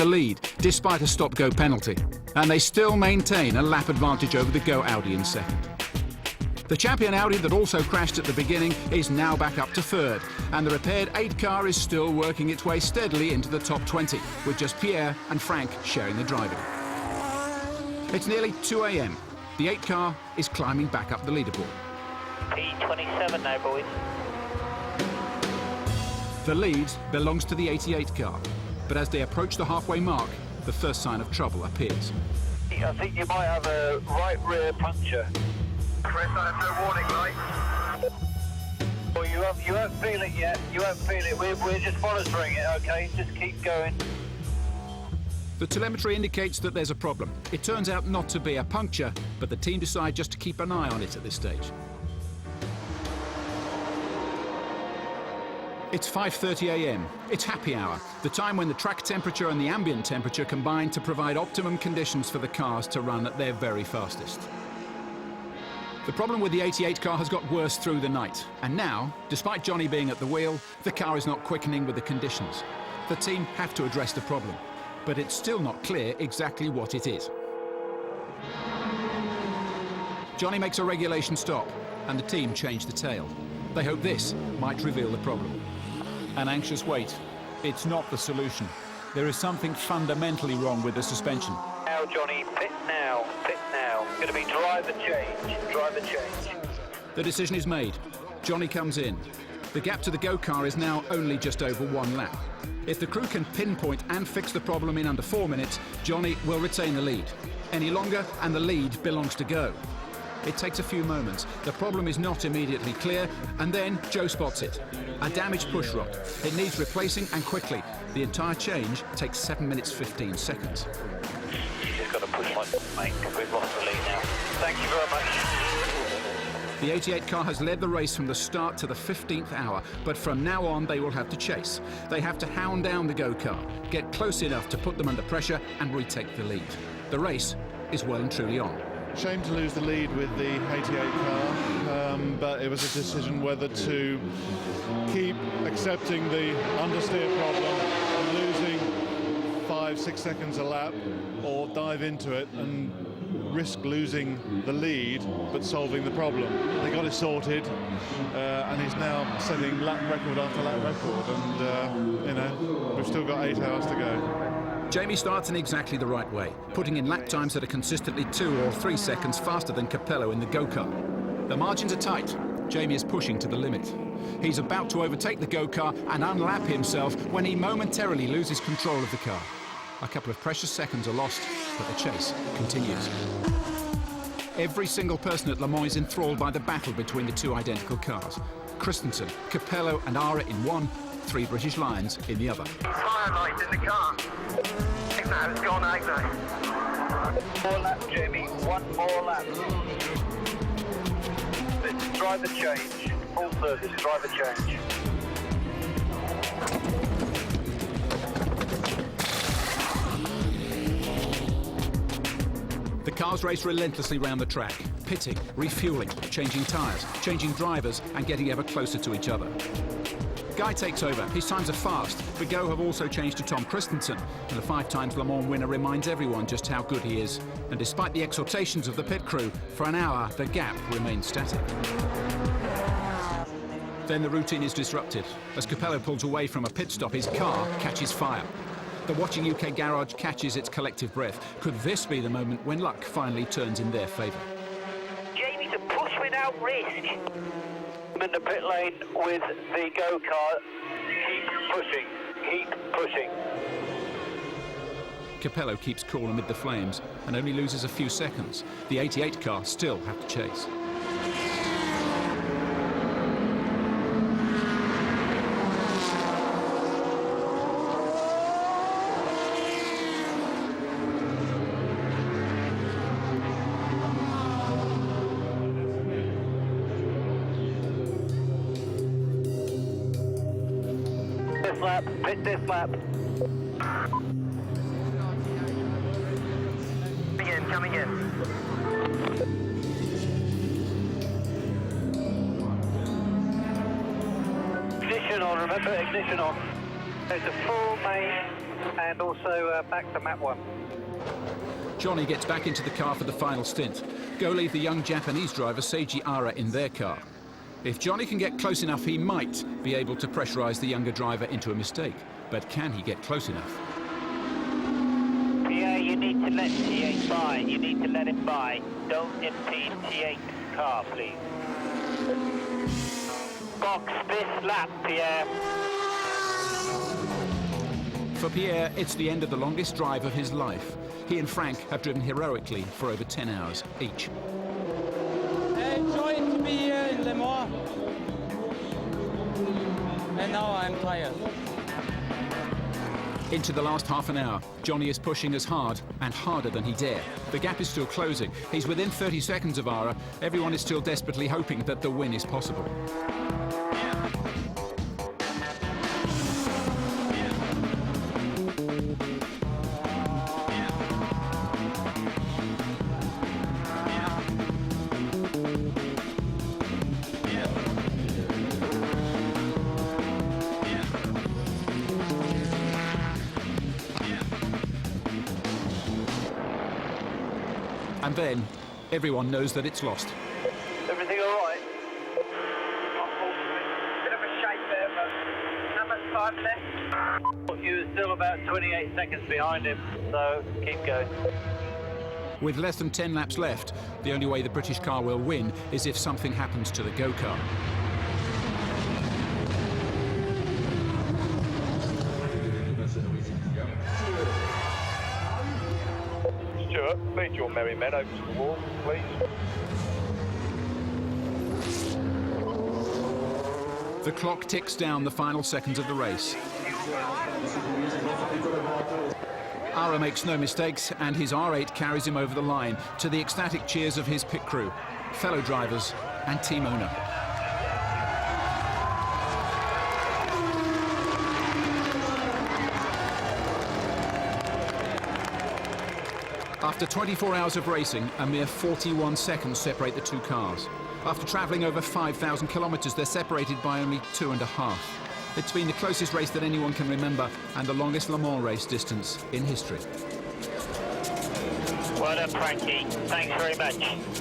the lead, despite a stop-go penalty. And they still maintain a lap advantage over the Go Audi in second. The champion Audi that also crashed at the beginning is now back up to third, and the repaired 8 car is still working its way steadily into the top 20, with just Pierre and Frank sharing the driving. It's nearly 2 a.m. The 8 car is climbing back up the leaderboard. P27 now, boys. The lead belongs to the 88 car, but as they approach the halfway mark, the first sign of trouble appears. I think you might have a right rear puncture. Chris, I have no warning light. Well, you won't feel it yet. You won't feel it. We're just monitoring it, okay? Just keep going. The telemetry indicates that there's a problem. It turns out not to be a puncture, but the team decide just to keep an eye on it at this stage. It's 5:30 a.m. It's happy hour, the time when the track temperature and the ambient temperature combine to provide optimum conditions for the cars to run at their very fastest. The problem with the 88 car has got worse through the night, and now, despite Johnny being at the wheel, the car is not quickening with the conditions. The team have to address the problem, but it's still not clear exactly what it is. Johnny makes a regulation stop, and the team change the tail. They hope this might reveal the problem. An anxious wait. It's not the solution. There is something fundamentally wrong with the suspension. Now, Johnny, pit now, pit now. Going to be driver change, driver change. The decision is made. Johnny comes in. The gap to the Go car is now only just over 1 lap. If the crew can pinpoint and fix the problem in under 4 minutes, Johnny will retain the lead. Any longer, and the lead belongs to Go. It takes a few moments. The problem is not immediately clear, and then Joe spots it. A damaged push rod. It needs replacing, and quickly. The entire change takes 7 minutes 15 seconds. You just got to push like that, mate, because we've lost the lead now. Thank you very much. The 88 car has led the race from the start to the 15th hour, but from now on they will have to chase. They have to hound down the Go car, get close enough to put them under pressure and retake the lead. The race is well and truly on. Shame to lose the lead with the 88 car, but it was a decision whether to keep accepting the understeer problem and losing 5-6 seconds a lap, or dive into it and risk losing the lead but solving the problem. They got it sorted, and he's now setting lap record after lap record, and you know, we've still got 8 hours to go. Jamie starts in exactly the right way, putting in lap times that are consistently 2 or 3 seconds faster than Capello in the Go car. The margins are tight. Jamie is pushing to the limit. He's about to overtake the Go car and unlap himself when he momentarily loses control of the car. A couple of precious seconds are lost, but the chase continues. Every single person at Le Mans is enthralled by the battle between the 2 identical cars. Christensen, Capello and Ara in one, 3 British Lions in the other. Fire light in the car. Ignite, it's gone, ignite. 1 more lap, Jamie, 1 more lap. This is driver change, full service, driver change. The cars race relentlessly round the track, pitting, refueling, changing tyres, changing drivers and getting ever closer to each other. Guy takes over. His times are fast, but Go have also changed to Tom Christensen, and the 5 times Le Mans winner reminds everyone just how good he is. And despite the exhortations of the pit crew, for an hour the gap remains static. Then the routine is disrupted. As Capello pulls away from a pit stop, his car catches fire. The watching UK garage catches its collective breath. Could this be the moment when luck finally turns in their favour? Jamie, to push without risk. In the pit lane with the Go car. Keep pushing, keep pushing. Capello keeps cool amid the flames and only loses a few seconds. The 88 car still have to chase. This lap, pit this lap. Coming in. Ignition on, remember, ignition on. There's a full main and also back to map 1. Johnny gets back into the car for the final stint. Go leave the young Japanese driver Seiji Ara in their car. If Johnny can get close enough, he might be able to pressurise the younger driver into a mistake. But can he get close enough? Pierre, you need to let T8 by. You need to let him by. Don't impede T8's car, please. Box this lap, Pierre. For Pierre, it's the end of the longest drive of his life. He and Frank have driven heroically for over 10 hours each. I enjoyed to be here in Le Mans. And now I'm tired. Into the last half an hour, Johnny is pushing as hard and harder than he dare. The gap is still closing. He's within 30 seconds of Ara. Everyone is still desperately hoping that the win is possible. And then, everyone knows that it's lost. Everything all right? Bit of a shape there, but how much time left? You're still about 28 seconds behind him, so keep going. With less than 10 laps left, the only way the British car will win is if something happens to the go-kart. Stuart, lead your merry men over to the wall, please. The clock ticks down the final seconds of the race. Ara makes no mistakes, and his R8 carries him over the line to the ecstatic cheers of his pit crew, fellow drivers, and team owner. After 24 hours of racing, a mere 41 seconds separate the two cars. After travelling over 5,000 kilometres, they're separated by only 2.5. It's been the closest race that anyone can remember, and the longest Le Mans race distance in history. Well done, Frankie. Thanks very much.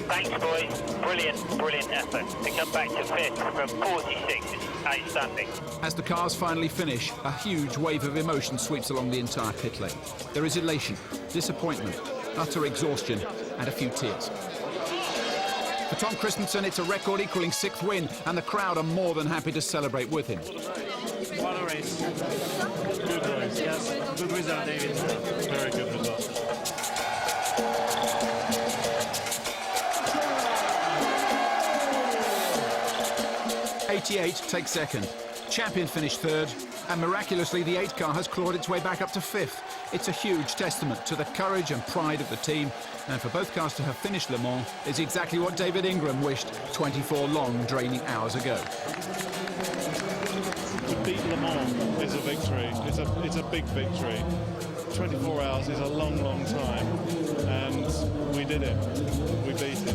Thanks, boys. Brilliant, brilliant effort. To come back to 5th from 46 is outstanding. As the cars finally finish, a huge wave of emotion sweeps along the entire pit lane. There is elation, disappointment, utter exhaustion, and a few tears. For Tom Christensen, it's a record-equaling 6th win, and the crowd are more than happy to celebrate with him. What a race. Good race, yes. Good result, David. Very good result. '88 takes second. Champion finished third, and miraculously the 8 car has clawed its way back up to 5th. It's a huge testament to the courage and pride of the team, and for both cars to have finished Le Mans is exactly what David Ingram wished 24 long, draining hours ago. To beat Le Mans is a victory. It's a big victory. 24 hours is a long, long time, and we did it. We beat it.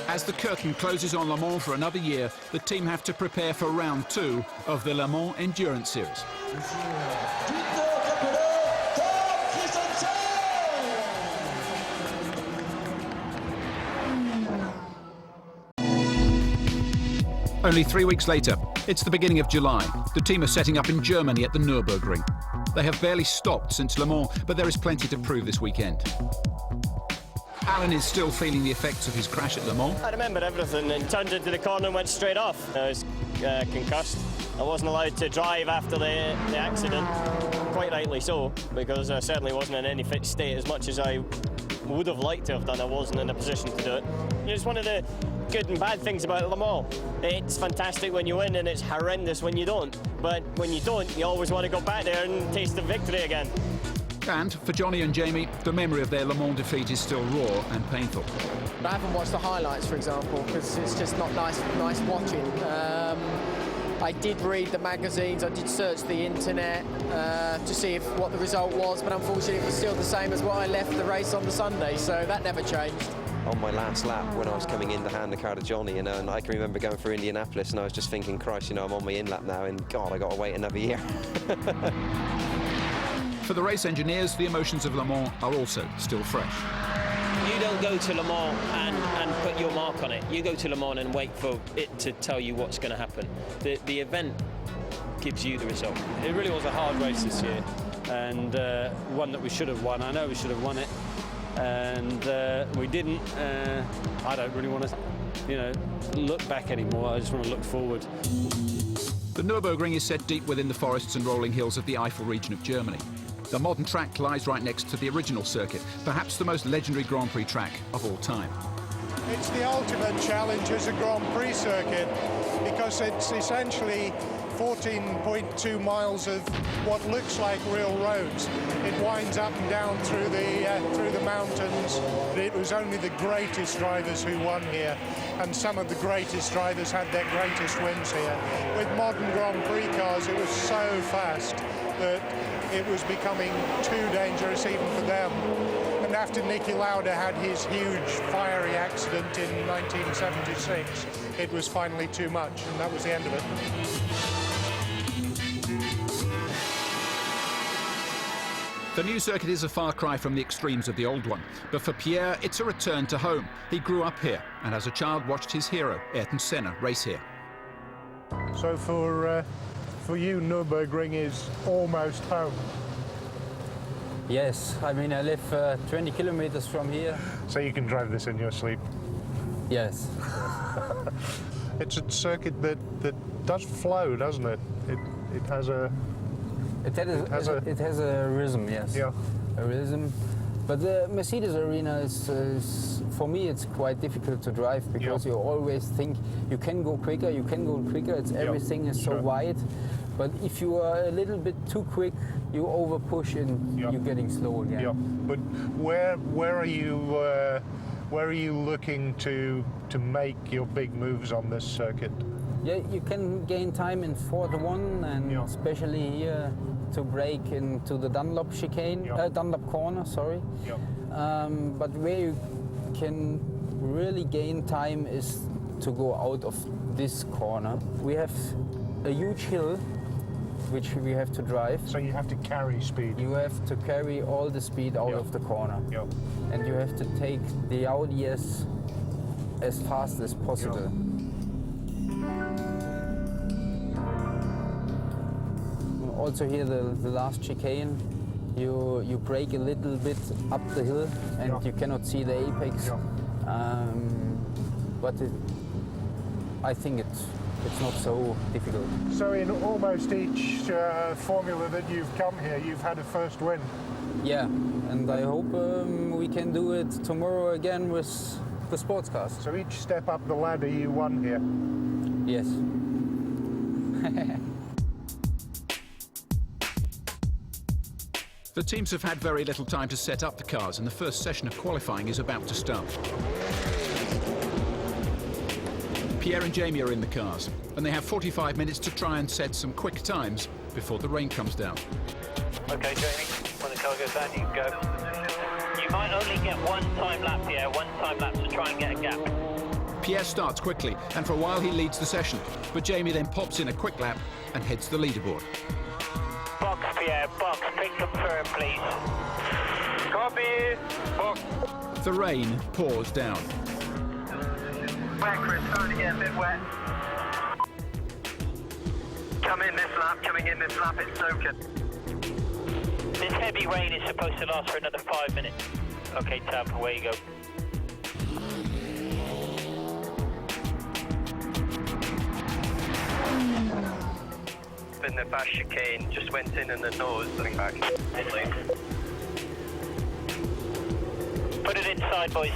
As the curtain closes on Le Mans for another year, the team have to prepare for round 2 of the Le Mans Endurance Series. Only 3 weeks later, it's the beginning of July. The team are setting up in Germany at the Nurburgring. They have barely stopped since Le Mans, but there is plenty to prove this weekend. Alan is still feeling the effects of his crash at Le Mans. I remember everything and turned into the corner and went straight off. I was concussed. I wasn't allowed to drive after the accident, quite rightly so, because I certainly wasn't in any fit state. As much as I would have liked to have done, I wasn't in a position to do it. It's one of the good and bad things about Le Mans. It's fantastic when you win and it's horrendous when you don't. But when you don't, you always want to go back there and taste the victory again. And for Johnny and Jamie, the memory of their Le Mans defeat is still raw and painful. I haven't watched the highlights, for example, because it's just not nice watching. I did read the magazines, I did search the internet to see what the result was, but unfortunately it was still the same as what I left the race on the Sunday, so that never changed. on my last lap when I was coming in to hand the car to Johnny, you know, and I can remember going through Indianapolis and I was just thinking, Christ, you know, I'm on my in-lap now and God, I got to wait another year. For the race engineers, the emotions of Le Mans are also still fresh. You don't go to Le Mans and put your mark on it. You go to Le Mans and wait for it to tell you what's going to happen. The event gives you the result. It really was a hard race this year, and one that we should have won. I know we should have won it, and we didn't. I don't really want to, you know, look back anymore. I just want to look forward. The Nurburgring is set deep within the forests and rolling hills of the Eifel region of Germany. The modern track lies right next to the original circuit, perhaps the most legendary Grand Prix track of all time. It's the ultimate challenge as a Grand Prix circuit because it's essentially 14.2 miles of what looks like real roads. It winds up and down through the mountains. It was only the greatest drivers who won here, and some of the greatest drivers had their greatest wins here. With modern Grand Prix cars, it was so fast that it was becoming too dangerous even for them. And after Niki Lauda had his huge fiery accident in 1976, it was finally too much, and that was the end of it. The new circuit is a far cry from the extremes of the old one, but for Pierre, it's a return to home. He grew up here, and as a child watched his hero, Ayrton Senna, race here. So for you, Nürburgring is almost home. Yes, I mean, I live 20 kilometers from here. So you can drive this in your sleep? Yes. It's a circuit that does flow, doesn't it? It has a... It has a rhythm, yes. Yeah. A rhythm. But the Mercedes arena is for me, it's quite difficult to drive because you always think you can go quicker, you can go quicker. It's everything is so wide. But if you are a little bit too quick, you over push and you're getting slow again. Yeah. But where are you looking to make your big moves on this circuit? Yeah, you can gain time in 4-1 and especially here to break into the Dunlop chicane, Dunlop corner, sorry. But where you can really gain time is to go out of this corner. We have a huge hill which we have to drive. So you have to carry speed. You have to carry all the speed out of the corner. And you have to take the Audi as fast as possible. Also here, the last chicane, you brake a little bit up the hill and you cannot see the apex. But I think it's not so difficult. So in almost each formula that you've come here, you've had a first win? Yeah, and I hope we can do it tomorrow again with the sports cars. So each step up the ladder you won here? Yes. The teams have had very little time to set up the cars, and the first session of qualifying is about to start. Pierre and Jamie are in the cars, and they have 45 minutes to try and set some quick times before the rain comes down. Okay, Jamie, when the car goes down, you can go. You might only get one time lap, Pierre, one time lap to try and get a gap. Pierre starts quickly, and for a while he leads the session, but Jamie then pops in a quick lap and heads the leaderboard. Box, Pierre, box, pick confirm, please. Copy, box. The rain pours down. Wet, Chris, starting to get a bit wet. Coming in this lap, it's soaking. This heavy rain is supposed to last for another 5 minutes. Okay, Tab, away you go. In the fast chicane, just went in the nose, looking back. Put it inside, boys.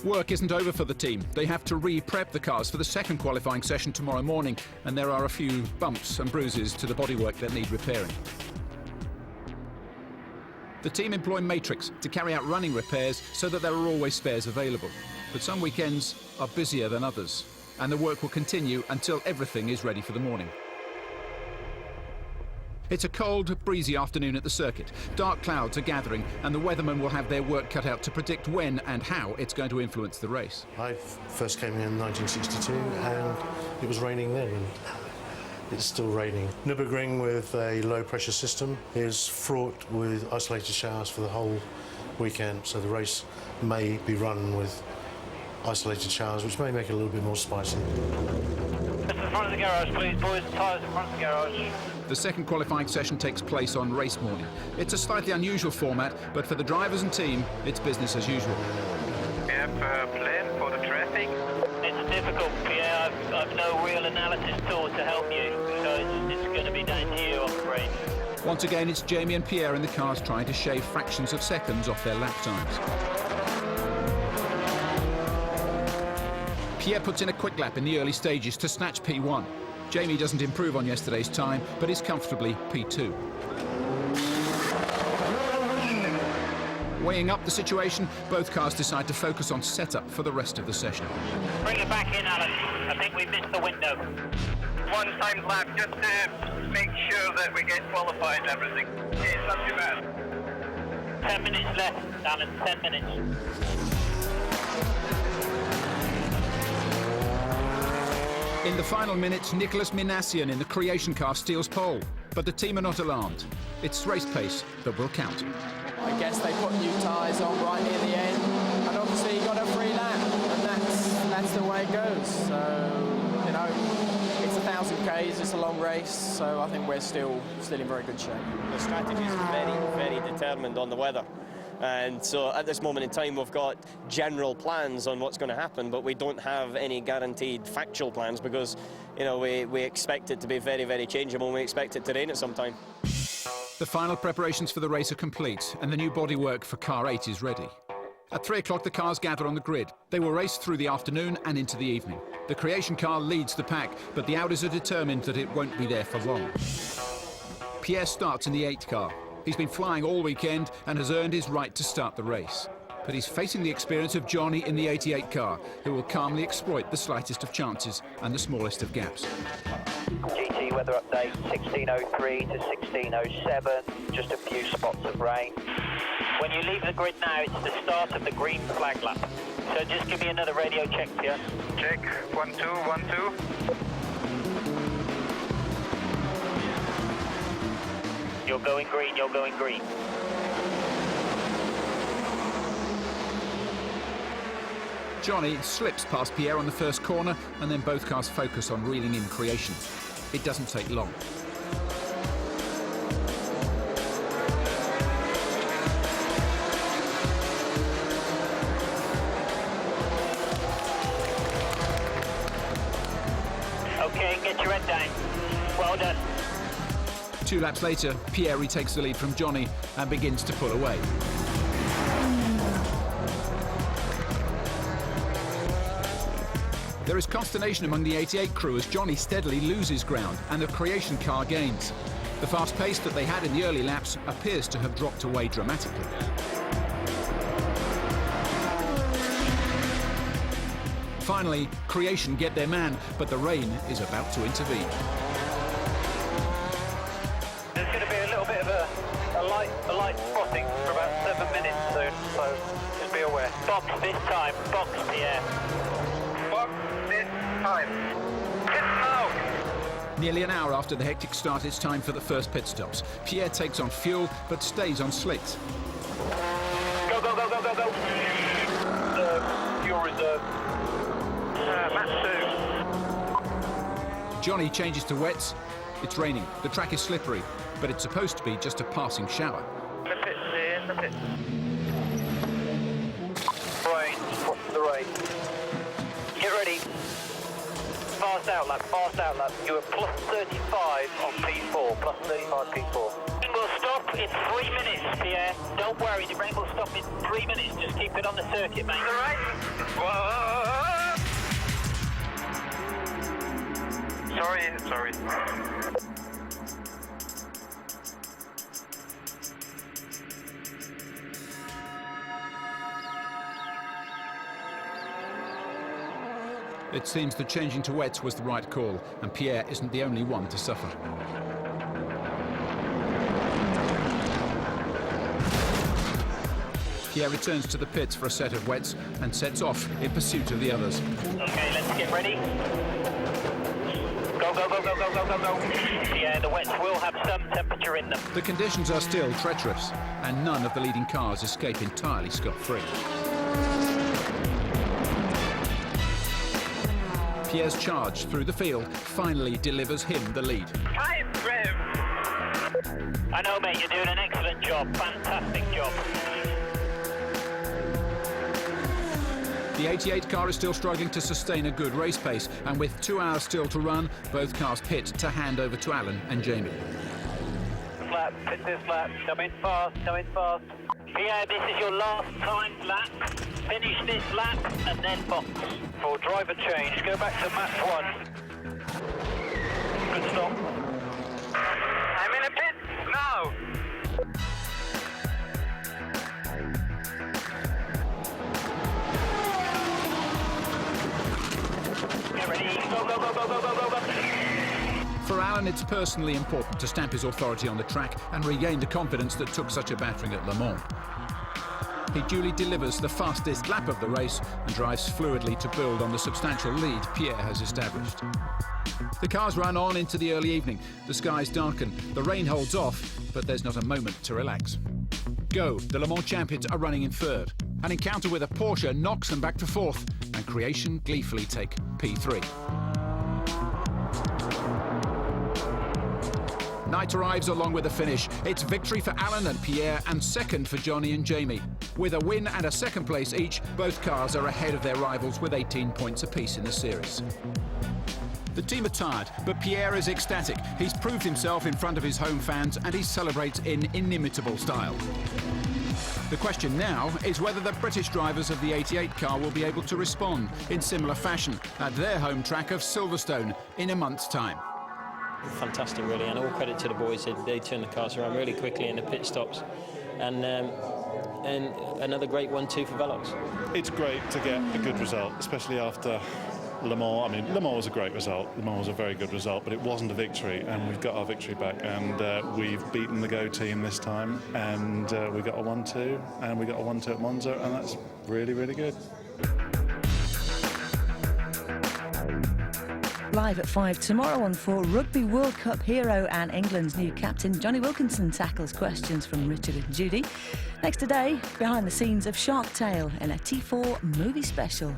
Work isn't over for the team. They have to re-prep the cars for the second qualifying session tomorrow morning, and there are a few bumps and bruises to the bodywork that need repairing. The team employ Matrix to carry out running repairs so that there are always spares available. But some weekends are busier than others, and the work will continue until everything is ready for the morning. It's a cold, breezy afternoon at the circuit. Dark clouds are gathering, and the weathermen will have their work cut out to predict when and how it's going to influence the race. I first came here in 1962, and it was raining then, and it's still raining. Nurburgring with a low-pressure system is fraught with isolated showers for the whole weekend, so the race may be run with isolated showers, which may make it a little bit more spicy. Just in front of the garage, please, boys. Tyres in front of the garage. The second qualifying session takes place on race morning. It's a slightly unusual format, but for the drivers and team, it's business as usual. We have a plan for the traffic. It's difficult, Pierre. I've no real analysis tool to help you, so it's going to be down to you, I'm afraid. Once again, it's Jamie and Pierre in the cars trying to shave fractions of seconds off their lap times. Pierre puts in a quick lap in the early stages to snatch P1. Jamie doesn't improve on yesterday's time, but is comfortably P2. Weighing up the situation, both cars decide to focus on setup for the rest of the session. Bring it back in, Alan. I think we missed the window. One time lap just to make sure that we get qualified and everything. Okay, it's not too bad. 10 minutes left, Alan. 10 minutes. In the final minutes, Nicholas Minassian in the Creation car steals pole, but the team are not alarmed. It's race pace that will count. I guess they put new tyres on right near the end, and obviously he got a free lap, and that's the way it goes. So, you know, it's 1,000 Ks, it's a long race, so I think we're still in very good shape. The strategy is very, very determined on the weather. And so at this moment in time, we've got general plans on what's going to happen, but we don't have any guaranteed factual plans because, you know, we expect it to be very, very changeable and we expect it to rain at some time. The final preparations for the race are complete and the new bodywork for Car 8 is ready. At 3 o'clock, the cars gather on the grid. They will race through the afternoon and into the evening. The Creation car leads the pack, but the Audis are determined that it won't be there for long. Pierre starts in the 8 car. He's been flying all weekend and has earned his right to start the race. But he's facing the experience of Johnny in the 88 car, who will calmly exploit the slightest of chances and the smallest of gaps. GT weather update, 1603 to 1607, just a few spots of rain. When you leave the grid now, it's the start of the green flag lap. So just give me another radio check, Pierre. Check, 1, 2, 1, 2. You're going green, you're going green. Johnny slips past Pierre on the first corner, and then both cars focus on reeling in Creation. It doesn't take long. Okay, get your head down. Well done. 2 laps later, Pierre retakes the lead from Johnny and begins to pull away. There is consternation among the 88 crew as Johnny steadily loses ground and the Creation car gains. The fast pace that they had in the early laps appears to have dropped away dramatically. Finally, Creation get their man, but the rain is about to intervene. There's going to be a little bit of a light spotting for about 7 minutes soon, so just be aware. Box this time, box, Pierre. Box this time. Get out! Nearly an hour after the hectic start, it's time for the first pit stops. Pierre takes on fuel, but stays on slicks. Go, go, go, go, go, go! Fuel reserve. Lap 2. Johnny changes to wets. It's raining. The track is slippery, but it's supposed to be just a passing shower. The pit's here, the pit. Rain, watch the rain. Get ready. Fast outlap, fast outlap. You are plus 35 on P4, plus 35 P4. Rain will stop in 3 minutes, Pierre. Don't worry, the rain will stop in 3 minutes. Just keep it on the circuit, mate. All right? Whoa. Sorry. It seems that changing to wets was the right call, and Pierre isn't the only one to suffer. Pierre returns to the pits for a set of wets and sets off in pursuit of the others. Okay, let's get ready. Go, go, go, go, go, go, go, go. Yeah, the wets will have some temperature in them. The conditions are still treacherous, and none of the leading cars escape entirely scot-free. Pierre's charge through the field finally delivers him the lead. Time, Rev! I know, mate, you're doing an excellent job. Fantastic job. The 88 car is still struggling to sustain a good race pace, and with 2 hours still to run, both cars pit to hand over to Alan and Jamie. Lap, pit this lap. Come in fast, come in fast. Pierre, this is your last time lap. Finish this lap and then box. For driver change, go back to match 1. Good stop. I'm in a pit now. Get ready, go, go, go, go, go, go, go, go. For Alan, it's personally important to stamp his authority on the track and regain the confidence that took such a battering at Le Mans. He duly delivers the fastest lap of the race and drives fluidly to build on the substantial lead Pierre has established. The cars run on into the early evening. The skies darken, the rain holds off, but there's not a moment to relax. Go, the Le Mans champions are running in third. An encounter with a Porsche knocks them back to fourth, and Creation gleefully take P3. Night arrives along with a finish. It's victory for Alan and Pierre and second for Johnny and Jamie. With a win and a second place each, both cars are ahead of their rivals with 18 points apiece in the series. The team are tired, but Pierre is ecstatic. He's proved himself in front of his home fans and he celebrates in inimitable style. The question now is whether the British drivers of the 88 car will be able to respond in similar fashion at their home track of Silverstone in a month's time. Fantastic, really, and all credit to the boys. They turned the cars around really quickly in the pit stops, and another great 1-2 for Veloqx. It's great to get a good result, especially after Le Mans. I mean, Le Mans was a great result. Le Mans was a very good result, but it wasn't a victory, and we've got our victory back, and we've beaten the Go team this time, and we got a 1-2, and we got a 1-2 at Monza, and that's really, really good. Live at 5 tomorrow on 4, Rugby World Cup hero and England's new captain Johnny Wilkinson tackles questions from Richard and Judy. Next today, behind the scenes of Shark Tale in a T4 movie special.